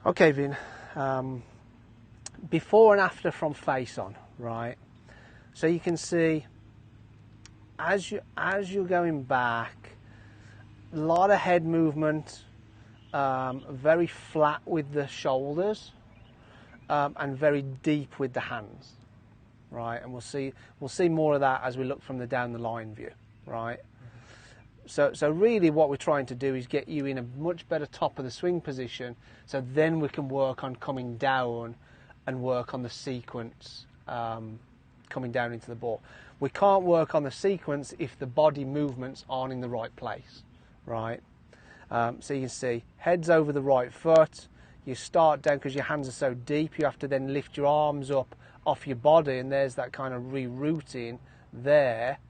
Okay, Vin, before and after from face on, right? So you can see as you're going back, a lot of head movement, very flat with the shoulders, and very deep with the hands, right? And we'll see more of that as we look from the down the line view, right? So really what we're trying to do is get you in a much better top of the swing position, so then we can work on coming down and work on the sequence, coming down into the ball. We can't work on the sequence if the body movements aren't in the right place, right? So you can see head's over the right foot, you start down because your hands are so deep, you have to then lift your arms up off your body, and there's that kind of rerouting there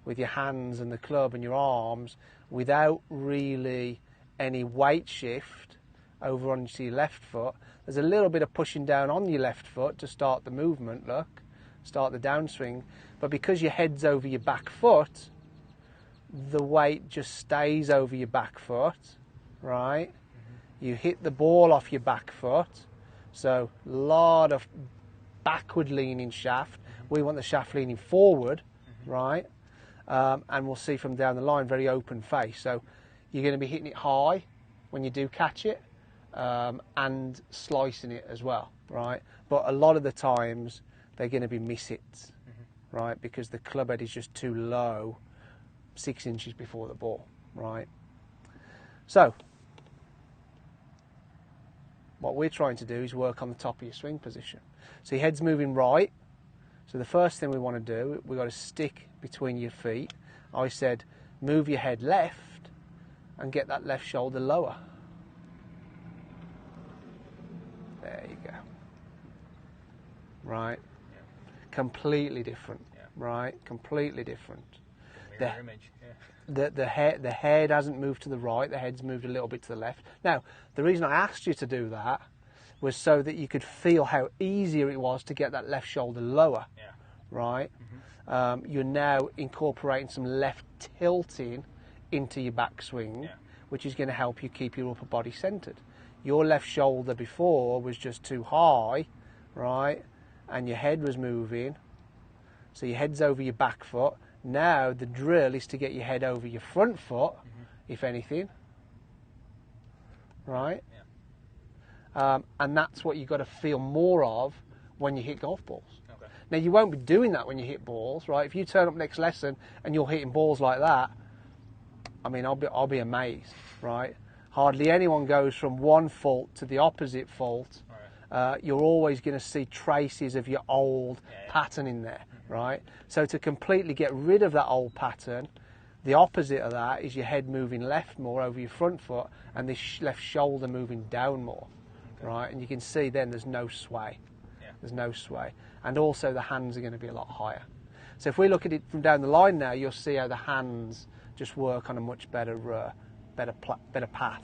with your hands and the club and your arms without really any weight shift over onto your left foot. There's a little bit of pushing down on your left foot to start the movement, look, start the downswing, but because your head's over your back foot, the weight just stays over your back foot, right? You hit the ball off your back foot, so a lot of backward leaning shaft. We want the shaft leaning forward, right? And we'll see from down the line, very open face. So you're going to be hitting it high when you do catch it, and slicing it as well, right? But a lot of the times they're going to be miss hits, right? Because the club head is just too low, 6 inches before the ball, right? So what we're trying to do is work on the top of your swing position. So your head's moving right. So the first thing we want to do, we've got to stick between your feet. I said, move your head left and get that left shoulder lower. There you go. Right? Yeah. Completely different. Yeah. Right? Completely different. Mirror image. Yeah. The head hasn't moved to the right, the head's moved a little bit to the left. Now, the reason I asked you to do that was so that you could feel how easier it was to get that left shoulder lower, Yeah. right? You're now incorporating some left tilting into your backswing, Yeah. which is going to help you keep your upper body centered. Your left shoulder before was just too high, right? And your head was moving, so your head's over your back foot. Now the drill is to get your head over your front foot, if anything, right? Yeah. And that's what you've got to feel more of when you hit golf balls. Okay. Now, you won't be doing that when you hit balls, right? If you turn up next lesson and you're hitting balls like that, I mean, I'll be amazed, right? Hardly anyone goes from one fault to the opposite fault. Right. You're always going to see traces of your old pattern in there, right? So to completely get rid of that old pattern, the opposite of that is your head moving left more over your front foot and this left shoulder moving down more, right? And you can see then there's no sway. Yeah. There's no sway. And also the hands are going to be a lot higher. So if we look at it from down the line now, you'll see how the hands just work on a much better path.